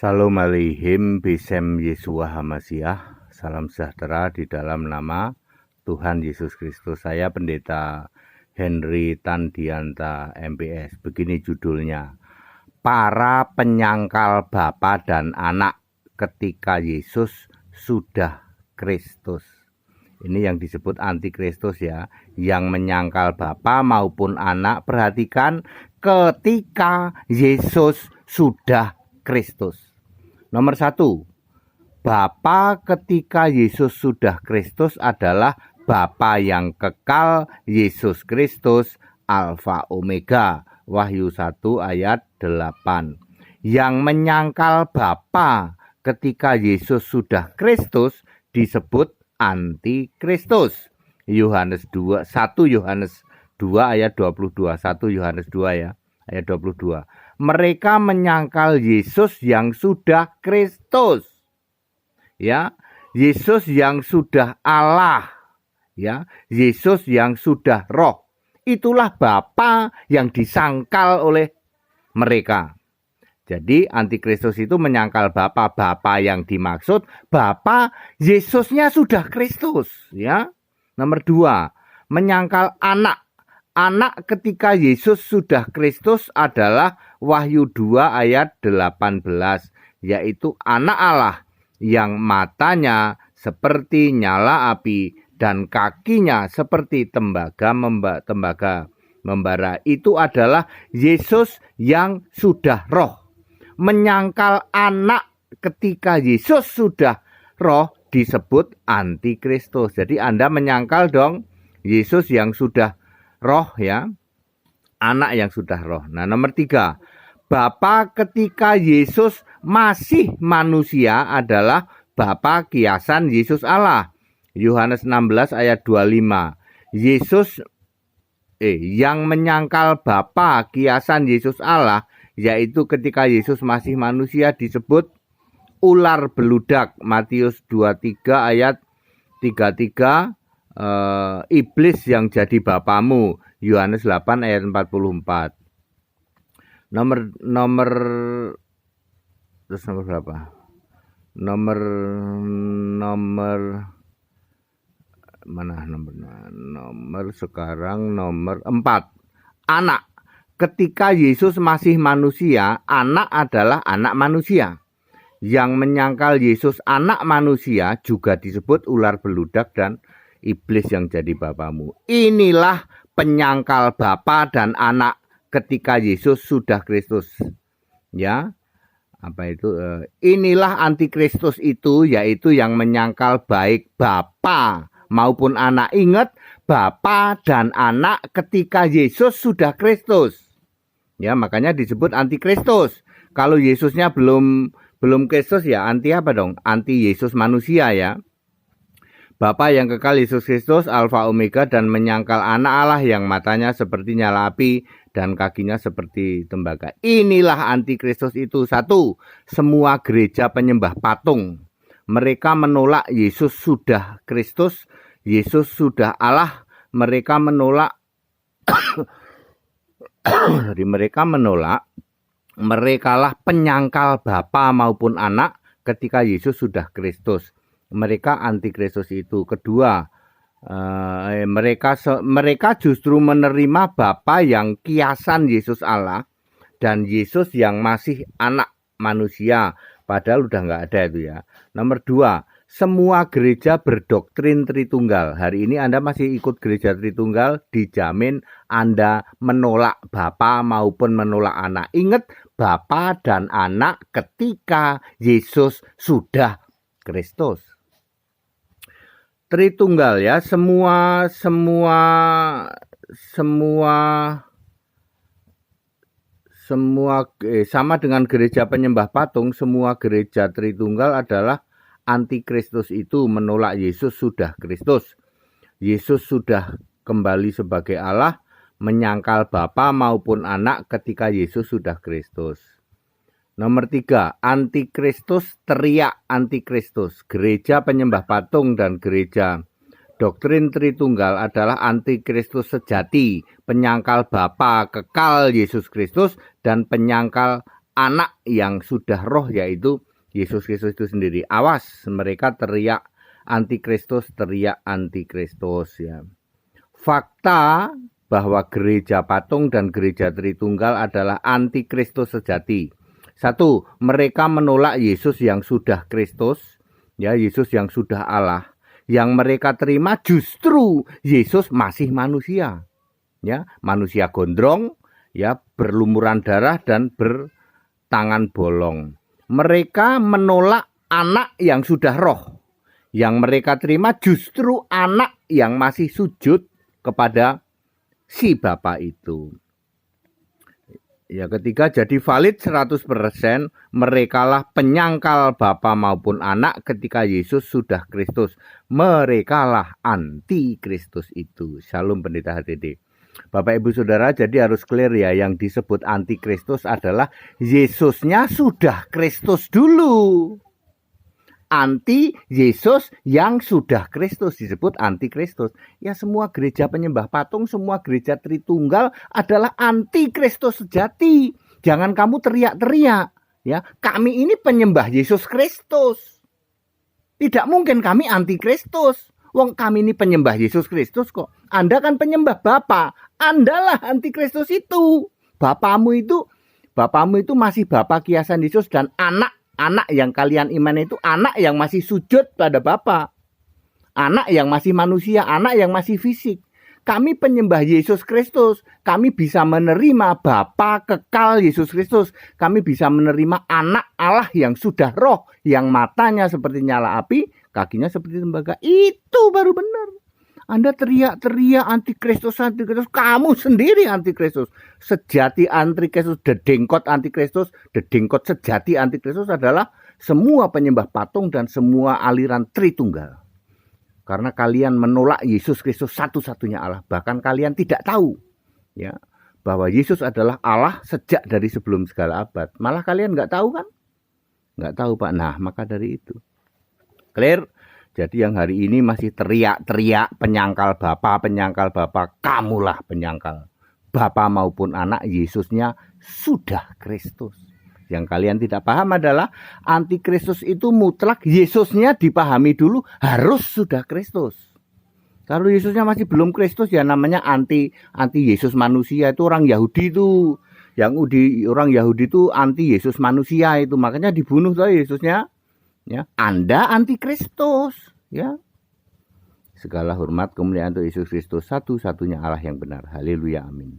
Shalom Aleichem Besem Yeshua Hamasiah. Salam sejahtera di dalam nama Tuhan Yesus Kristus. Saya Pendeta Henry Tandianta MPS. Begini judulnya, para penyangkal Bapa dan Anak ketika Yesus sudah Kristus. Ini yang disebut antikristus ya, yang menyangkal Bapa maupun Anak. Perhatikan, ketika Yesus sudah Kristus. Nomor 1, Bapa ketika Yesus sudah Kristus adalah Bapa yang kekal, Yesus Kristus, Alfa Omega. Wahyu 1 ayat 8. Yang menyangkal Bapa ketika Yesus sudah Kristus disebut antikristus. Yohanes 2, 1 Yohanes 2 ayat 22. 1 Yohanes 2 ya, ayat 22. Mereka menyangkal Yesus yang sudah Kristus. Ya, Yesus yang sudah Allah. Ya, Yesus yang sudah Roh. Itulah Bapa yang disangkal oleh mereka. Jadi antikristus itu menyangkal Bapa. Bapa yang dimaksud Bapa Yesusnya sudah Kristus, ya. Nomor 2, menyangkal Anak. Anak ketika Yesus sudah Kristus adalah Wahyu 2 ayat 18, yaitu anak Allah yang matanya seperti nyala api dan kakinya seperti tembaga membara. Itu adalah Yesus yang sudah Roh. Menyangkal Anak ketika Yesus sudah Roh disebut antikristus. Jadi Anda menyangkal dong Yesus yang sudah Roh ya, Anak yang sudah Roh. Nah, nomor 3, Bapa ketika Yesus masih manusia adalah Bapa kiasan Yesus Allah. Yohanes 16 ayat 25. Yesus yang menyangkal Bapa kiasan Yesus Allah, yaitu ketika Yesus masih manusia disebut ular beludak. Matius 23 ayat 33. Iblis yang jadi bapamu. Yohanes 8 ayat 44. Nomor berapa? Nomor sekarang nomor 4. Anak. Ketika Yesus masih manusia, Anak adalah anak manusia. Yang menyangkal Yesus anak manusia juga disebut ular beludak dan iblis yang jadi bapamu. Inilah penyangkal Bapa dan Anak ketika Yesus sudah Kristus. Ya, apa itu? Inilah antikristus itu, yaitu yang menyangkal baik Bapa maupun Anak. Ingat, Bapa dan Anak ketika Yesus sudah Kristus. Ya, makanya disebut antikristus. Kalau Yesusnya belum Kristus ya anti apa dong? Anti Yesus manusia ya. Bapa yang kekal Yesus Kristus, Alfa Omega, dan menyangkal Anak Allah yang matanya seperti nyala api dan kakinya seperti tembaga. Inilah antikristus itu. 1, semua gereja penyembah patung. Mereka menolak Yesus sudah Kristus, Yesus sudah Allah. Mereka menolak merekalah penyangkal Bapa maupun Anak ketika Yesus sudah Kristus. Mereka antikristus itu. Kedua, mereka justru menerima Bapa yang kiasan Yesus Allah dan Yesus yang masih anak manusia, padahal udah nggak ada itu ya. Nomor 2, semua gereja berdoktrin Tritunggal. Hari ini Anda masih ikut gereja Tritunggal, dijamin Anda menolak Bapa maupun menolak Anak. Ingat, Bapa dan Anak ketika Yesus sudah Kristus. Tritunggal ya, semua sama dengan gereja penyembah patung. Semua gereja Tritunggal adalah antikristus itu, menolak Yesus sudah Kristus. Yesus sudah kembali sebagai Allah, menyangkal Bapa maupun Anak ketika Yesus sudah Kristus. Nomor 3, antikristus teriak antikristus. Gereja penyembah patung dan gereja doktrin Tritunggal adalah antikristus sejati, penyangkal Bapa kekal Yesus Kristus dan penyangkal anak yang sudah roh, yaitu Yesus Kristus itu sendiri. Awas, mereka teriak antikristus, ya. Fakta bahwa gereja patung dan gereja Tritunggal adalah antikristus sejati. Satu, mereka menolak Yesus yang sudah Kristus, ya, Yesus yang sudah Allah. Yang mereka terima justru Yesus masih manusia, ya, manusia gondrong, ya, berlumuran darah dan bertangan bolong. Mereka menolak anak yang sudah roh. Yang mereka terima justru anak yang masih sujud kepada si Bapa itu. Ya, ketiga, jadi valid 100%, merekalah penyangkal Bapa maupun anak ketika Yesus sudah Kristus. Merekalah anti Kristus itu. Shalom Pendeta HTD. Bapak Ibu Saudara, jadi harus clear ya, yang disebut anti Kristus adalah Yesusnya sudah Kristus dulu. Anti Yesus yang sudah Kristus disebut anti Kristus. Ya, semua gereja penyembah patung, semua gereja Tritunggal adalah anti Kristus sejati. Jangan kamu teriak-teriak, ya. Kami ini penyembah Yesus Kristus. Tidak mungkin kami anti Kristus. Wong kami ini penyembah Yesus Kristus kok. Anda kan penyembah Bapa. Andalah anti Kristus itu. Bapamu itu masih Bapa kiasan Yesus dan anak yang kalian iman itu anak yang masih sujud pada Bapa. Anak yang masih manusia, anak yang masih fisik. Kami penyembah Yesus Kristus. Kami bisa menerima Bapa kekal Yesus Kristus. Kami bisa menerima anak Allah yang sudah roh, yang matanya seperti nyala api, kakinya seperti tembaga. Itu baru benar. Anda teriak-teriak antikristus, kamu sendiri antikristus. Sejati antikristus, dedengkot antikristus, dedengkot sejati antikristus adalah semua penyembah patung dan semua aliran Tritunggal. Karena kalian menolak Yesus Kristus satu-satunya Allah. Bahkan kalian tidak tahu, ya, bahwa Yesus adalah Allah sejak dari sebelum segala abad. Malah kalian nggak tahu kan? Nggak tahu, Pak. Nah, maka dari itu. Clear? Jadi yang hari ini masih teriak-teriak penyangkal Bapa, kamulah penyangkal. Bapa maupun anak, Yesusnya sudah Kristus. Yang kalian tidak paham adalah antikristus itu mutlak Yesusnya dipahami dulu harus sudah Kristus. Kalau Yesusnya masih belum Kristus, ya namanya anti Yesus manusia. Itu orang Yahudi itu. Orang Yahudi itu anti Yesus manusia itu. Makanya dibunuh tuh Yesusnya. Ya, Anda antikristus, ya. Segala hormat kemuliaan untuk Yesus Kristus, satu-satunya Allah yang benar. Haleluya, amin.